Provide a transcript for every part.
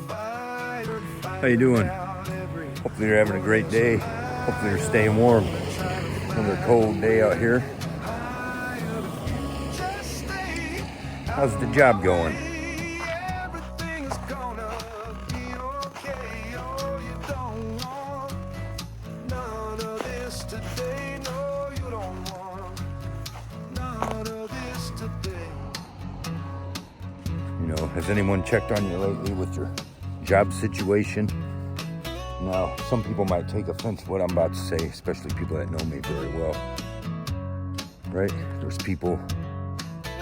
How you doing? Hopefully you're having a great day. Hopefully you're staying warm. Another cold day out here. How's the job going? Has anyone checked on you lately with your job situation? Now, some people might take offense to what I'm about to say, especially people that know me very well. Right? There's people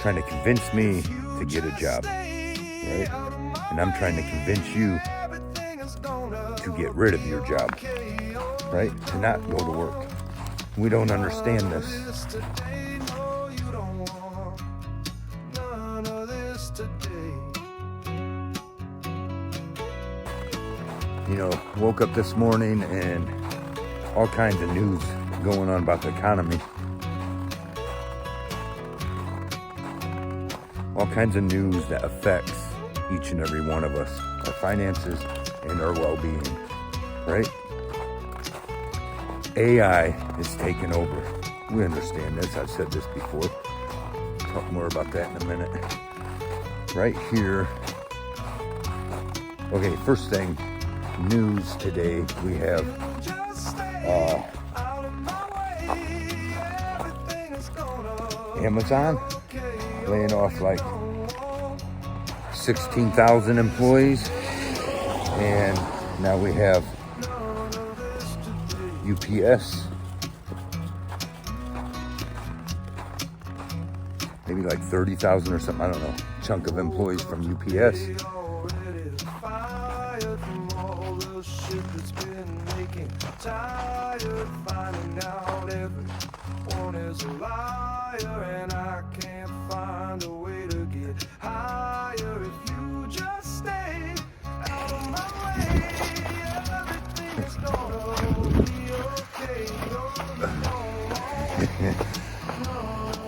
trying to convince me to get a job. Right? And I'm trying to convince you to get rid of your job. Right? To not go to work. We don't understand this. Woke up this morning and all kinds of news going on about the economy. All kinds of news that affects each and every one of us, our finances and our well-being, right? AI is taking over. We understand this. I've said this before. Talk more about that in a minute. Right here. Okay, first thing. News today, we have Amazon laying off like 16,000 employees, and now we have UPS, maybe like 30,000 or something, I don't know, chunk of employees from UPS. That's been making tired finding out everyone is a liar, and I can't find a way to get higher. If you just stay out of my way, everything's gonna be okay. No,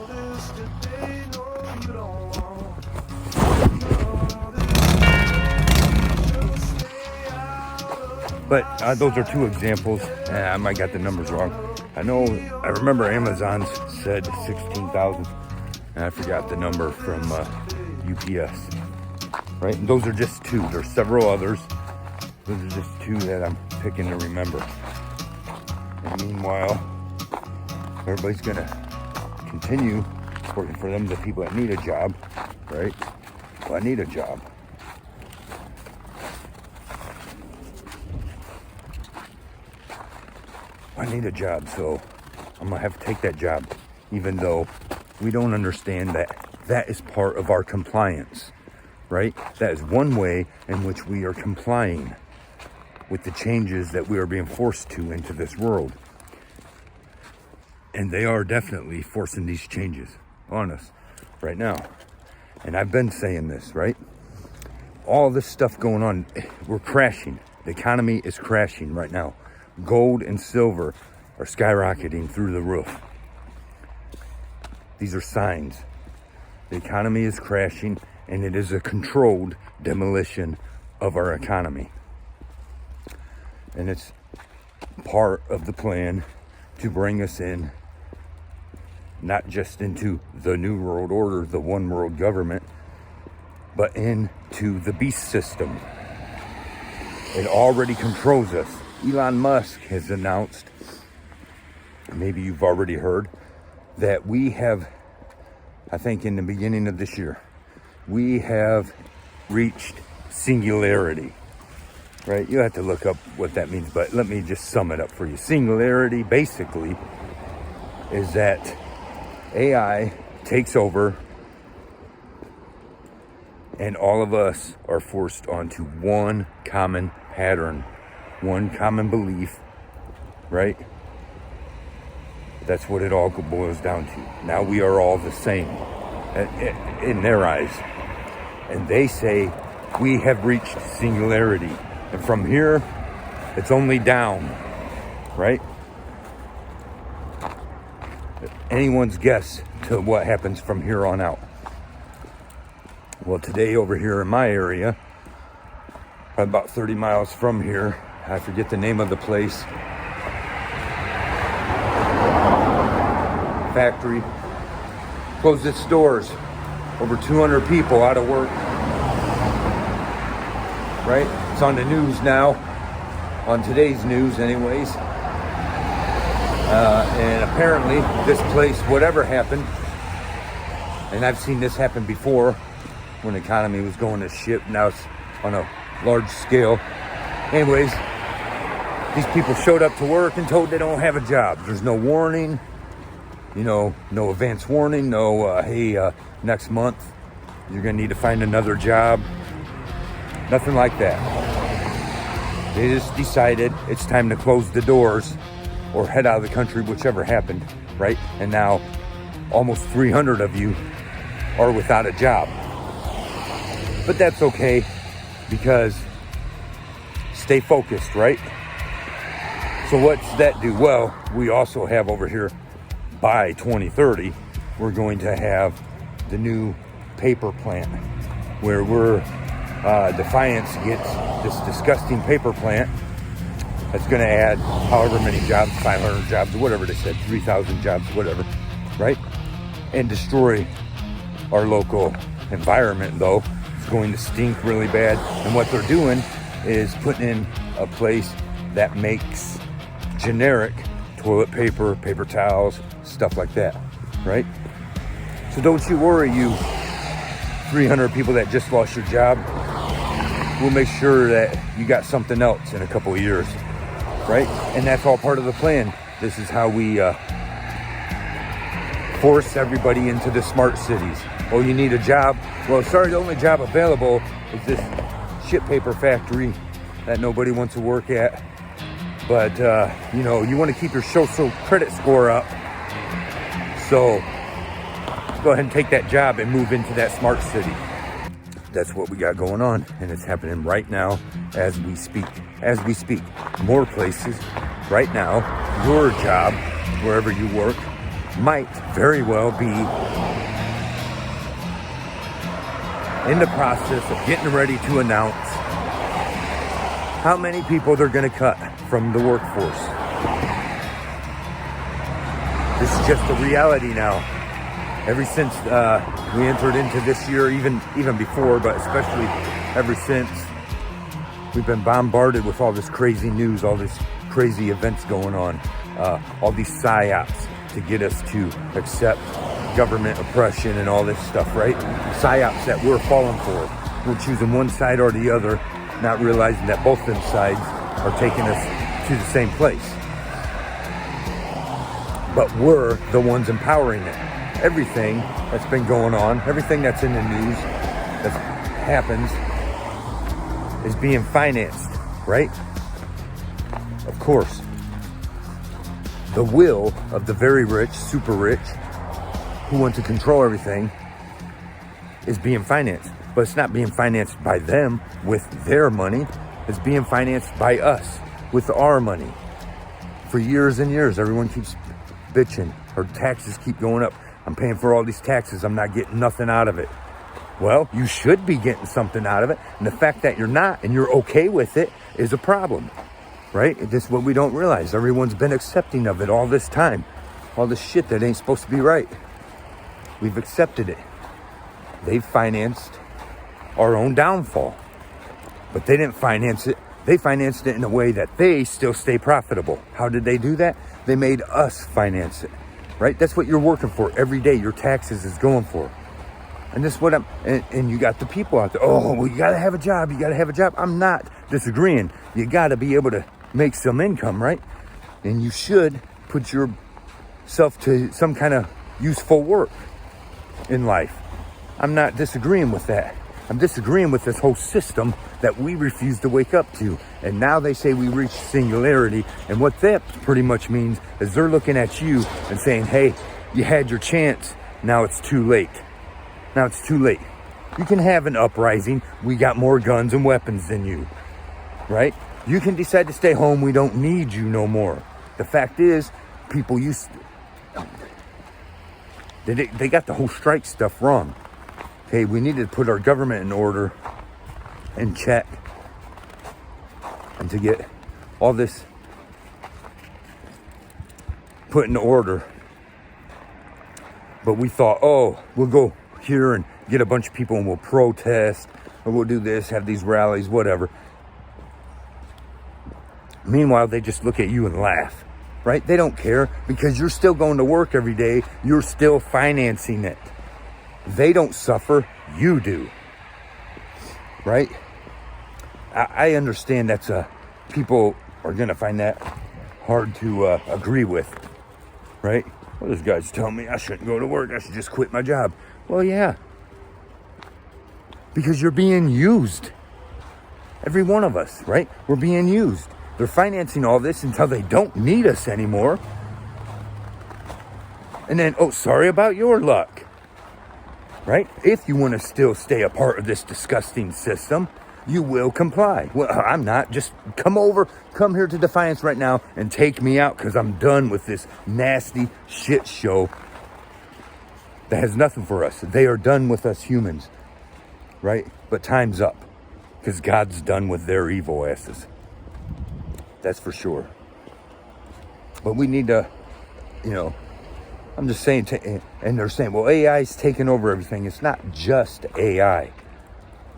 this today, no, you don't want. But those are two examples. I might got the numbers wrong. I remember Amazon said 16,000, and I forgot the number from UPS. Right? And those are just two. There's several others. Those are just two that I'm picking to remember. And meanwhile, everybody's going to continue working for them, the people that need a job. Right? Well, I need a job. I need a job, so I'm gonna have to take that job, even though we don't understand that is part of our compliance, right? That is one way in which we are complying with the changes that we are being forced to into this world. And they are definitely forcing these changes on us right now. And I've been saying this, right? All this stuff going on, we're crashing. The economy is crashing right now. Gold and silver are skyrocketing through the roof. These are signs. The economy is crashing, and it is a controlled demolition of our economy. And it's part of the plan to bring us in, not just into the New World Order, the one world government, but into the beast system. It already controls us. Elon Musk has announced, maybe you've already heard, that we have, I think in the beginning of this year, we have reached singularity, right? You have to look up what that means, but let me just sum it up for you. Singularity basically is that AI takes over and all of us are forced onto one common pattern, one common belief, right? That's what it all boils down to. Now we are all the same in their eyes. And they say we have reached singularity. And from here, it's only down, right? Anyone's guess to what happens from here on out. Well, today over here in my area, about 30 miles from here. I forget the name of the place. Factory closed its doors. Over 200 people out of work. Right? It's on the news now. On today's news anyways. And apparently this place, whatever happened, and I've seen this happen before when the economy was going to shit. Now it's on a large scale. Anyways, these people showed up to work and told they don't have a job. There's no warning, no advance warning, no, hey, next month you're gonna need to find another job. Nothing like that. They just decided it's time to close the doors or head out of the country, whichever happened, right? And now almost 300 of you are without a job. But that's okay, because stay focused, right? So what's that do? Well, we also have over here, by 2030, we're going to have the new paper plant, where Defiance gets this disgusting paper plant that's going to add however many jobs, 500 jobs, whatever they said, 3,000 jobs, whatever, right? And destroy our local environment, though. It's going to stink really bad. And what they're doing is putting in a place that makes generic toilet paper, paper towels, stuff like that, right? So don't you worry, you 300 people that just lost your job. We'll make sure that you got something else in a couple of years, right? And that's all part of the plan. This is how we force everybody into the smart cities. Oh, you need a job? Well, sorry, the only job available is this shit paper factory that nobody wants to work at. But, you want to keep your social credit score up. So go ahead and take that job and move into that smart city. That's what we got going on, and it's happening right now as we speak. As we speak, more places right now, your job, wherever you work, might very well be in the process of getting ready to announce how many people they're going to cut from the workforce. This is just the reality now. Ever since we entered into this year, even before, but especially ever since, we've been bombarded with all this crazy news, all these crazy events going on, all these psyops to get us to accept government oppression and all this stuff, right? Psyops that we're falling for. We're choosing one side or the other, not realizing that both them sides are taking us to the same place. But we're the ones empowering it. Everything that's been going on, everything that's in the news that happens is being financed, right? Of course. The will of the very rich, super rich, who want to control everything, is being financed. But it's not being financed by them with their money. It's being financed by us with our money. For years and years, everyone keeps bitching. Our taxes keep going up. I'm paying for all these taxes. I'm not getting nothing out of it. Well, you should be getting something out of it. And the fact that you're not and you're okay with it is a problem, right? This is what we don't realize. Everyone's been accepting of it all this time. All this shit that ain't supposed to be right. We've accepted it. They've financed our own downfall. But they didn't finance it. They financed it in a way that they still stay profitable. How did they do that? They made us finance it. Right? That's what you're working for every day. Your taxes is going for. And this is what and you got the people out there. Oh, well, you got to have a job. You got to have a job. I'm not disagreeing. You got to be able to make some income, right? And you should put yourself to some kind of useful work in life. I'm not disagreeing with that. I'm disagreeing with this whole system that we refuse to wake up to. And now they say we reach singularity. And what that pretty much means is they're looking at you and saying, hey, you had your chance. Now it's too late. Now it's too late. You can have an uprising. We got more guns and weapons than you, right? You can decide to stay home. We don't need you no more. The fact is, people they got the whole strike stuff wrong. Okay, we need to put our government in order and check and to get all this put in order. But we thought, oh, we'll go here and get a bunch of people and we'll protest, or we'll do this, have these rallies, whatever. Meanwhile, they just look at you and laugh, right? They don't care because you're still going to work every day. You're still financing it. They don't suffer, you do, right? I understand that's people are going to find that hard to agree with, right? Well, this guy's telling me I shouldn't go to work. I should just quit my job. Well, yeah, because you're being used. Every one of us, right? We're being used. They're financing all this until they don't need us anymore. And then, oh, sorry about your luck, right? If you want to still stay a part of this disgusting system, you will comply. Well, I'm not. Just come here to Defiance right now and take me out because I'm done with this nasty shit show that has nothing for us. They are done with us humans, right? But time's up because God's done with their evil asses. That's for sure. But we need to, I'm just saying, and they're saying, well, AI is taking over everything. It's not just AI.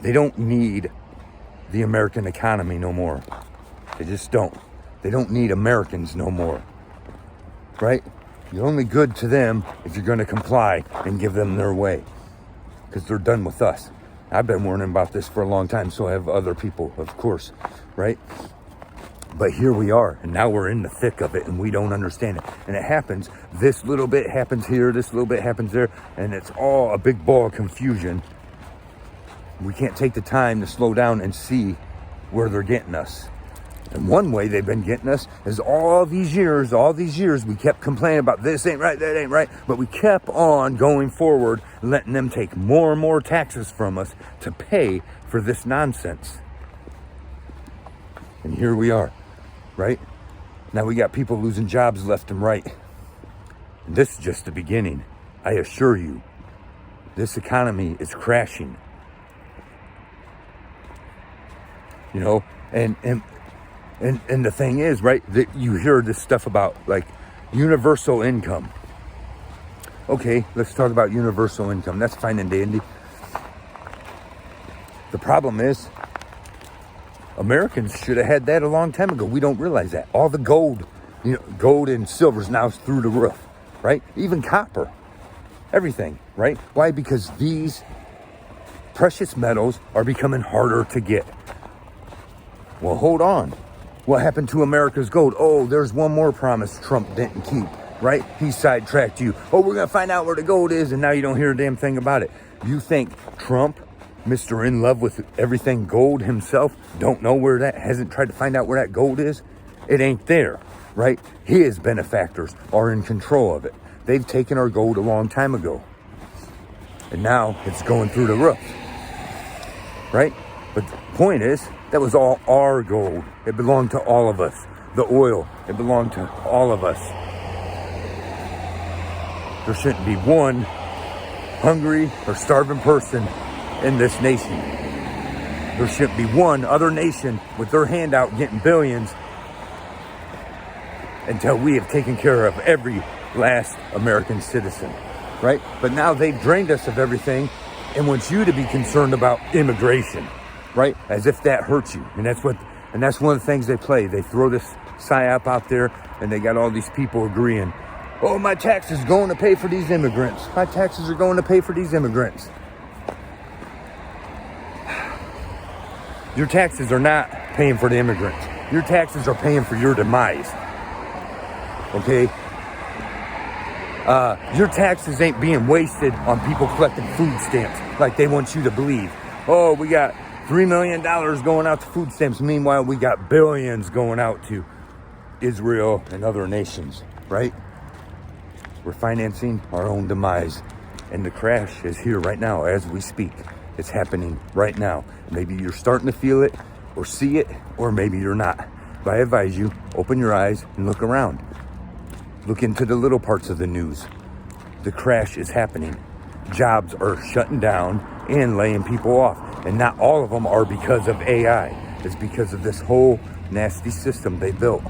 They don't need the American economy no more. They just don't. They don't need Americans no more, right? You're only good to them if you're going to comply and give them their way, because they're done with us. I've been warning about this for a long time, so have other people, of course, right? But here we are, and now we're in the thick of it, and we don't understand it. And it happens, this little bit happens here, this little bit happens there, and it's all a big ball of confusion. We can't take the time to slow down and see where they're getting us. And one way they've been getting us is all these years, we kept complaining about this ain't right, that ain't right, but we kept on going forward, letting them take more and more taxes from us to pay for this nonsense. And here we are, right? Now we got people losing jobs left and right. And this is just the beginning. I assure you, this economy is crashing. And the thing is, right, that you hear this stuff about like universal income. Okay, let's talk about universal income. That's fine and dandy. The problem is, Americans should have had that a long time ago. We don't realize that. All the gold, gold and silver is now through the roof, right? Even copper, everything, right? Why? Because these precious metals are becoming harder to get. Well, hold on. What happened to America's gold? Oh, there's one more promise Trump didn't keep, right? He sidetracked you. Oh, we're going to find out where the gold is, and now you don't hear a damn thing about it. You think Trump, Mr. in love with everything gold himself, don't know where that, hasn't tried to find out where that gold is? It ain't there, right? His benefactors are in control of it. They've taken our gold a long time ago. And now it's going through the roof, right? But the point is, that was all our gold. It belonged to all of us. The oil, it belonged to all of us. There shouldn't be one hungry or starving person in this nation. There shouldn't be one other nation with their hand out getting billions until we have taken care of every last American citizen, right? But now they've drained us of everything and want you to be concerned about immigration, right? As if that hurts you. And that's one of the things they play. They throw this psyop out there and they got all these people agreeing, oh, my taxes are going to pay for these immigrants. My taxes are going to pay for these immigrants. Your taxes are not paying for the immigrants. Your taxes are paying for your demise. Okay? Your taxes ain't being wasted on people collecting food stamps like they want you to believe. Oh, we got $3 million going out to food stamps. Meanwhile, we got billions going out to Israel and other nations, right? We're financing our own demise. And the crash is here right now as we speak. It's happening right now. Maybe you're starting to feel it or see it, or maybe you're not. But I advise you, open your eyes and look around. Look into the little parts of the news. The crash is happening. Jobs are shutting down and laying people off. And not all of them are because of AI. is because of this whole nasty system they built.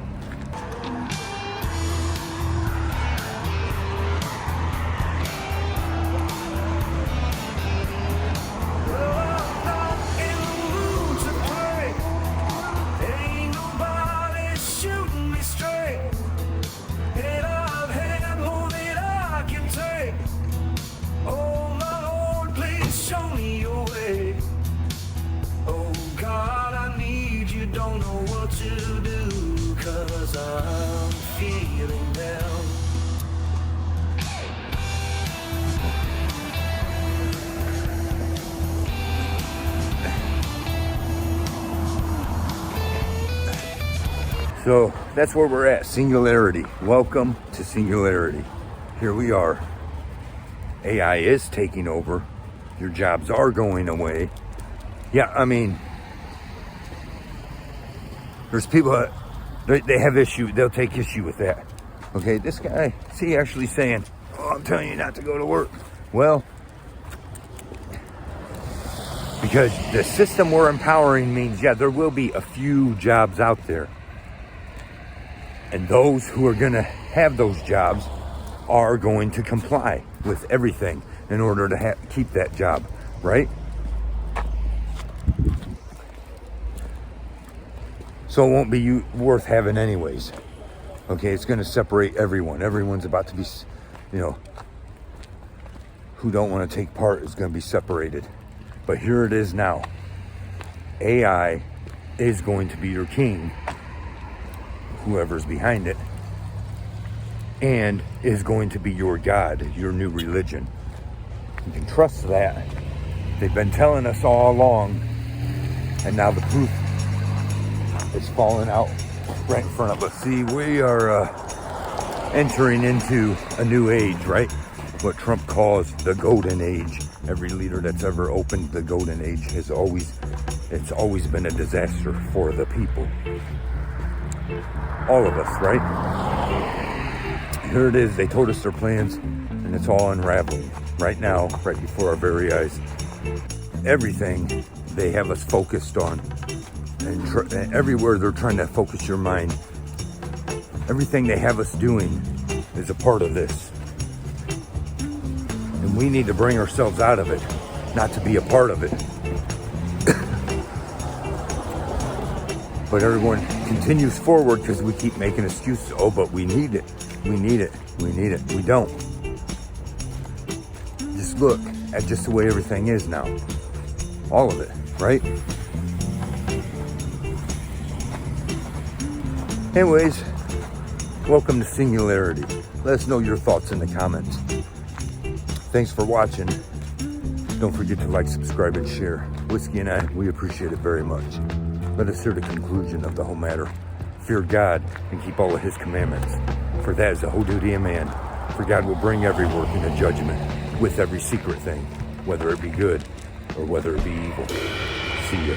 I'm feeling down. So that's where we're at, Singularity. Welcome to Singularity. Here we are. AI is taking over. Your jobs are going away. Yeah, I mean, there's people that they have issue, they'll take issue with that. Okay, this guy, is he actually saying, oh, I'm telling you not to go to work? Well, because the system we're empowering means, yeah, there will be a few jobs out there. And those who are going to have those jobs are going to comply with everything in order to keep that job, right? So it won't be worth having anyways. Okay, it's going to separate everyone. Everyone's about to be, who don't want to take part is going to be separated. But here it is now. AI is going to be your king, whoever's behind it, and is going to be your God, your new religion. You can trust that. They've been telling us all along, and now the proof is falling out right in front of us. See, we are entering into a new age, right? What Trump calls the golden age. Every leader that's ever opened the golden age it's always been a disaster for the people. All of us, right? Here it is. They told us their plans, and it's all unraveling right now, right before our very eyes. Everything they have us focused on, and everywhere they're trying to focus your mind, everything they have us doing is a part of this. And we need to bring ourselves out of it, not to be a part of it. But everyone continues forward because we keep making excuses. Oh, but we need it. We need it. We need it. We don't. Just look at just the way everything is now. All of it, right? Anyways, welcome to Singularity. Let us know your thoughts in the comments. Thanks for watching. Don't forget to like, subscribe, and share. Whiskey and I, we appreciate it very much. Let us hear the conclusion of the whole matter. Fear God and keep all of his commandments. For that is the whole duty of man. For God will bring every work into judgment with every secret thing, whether it be good or whether it be evil. See ya.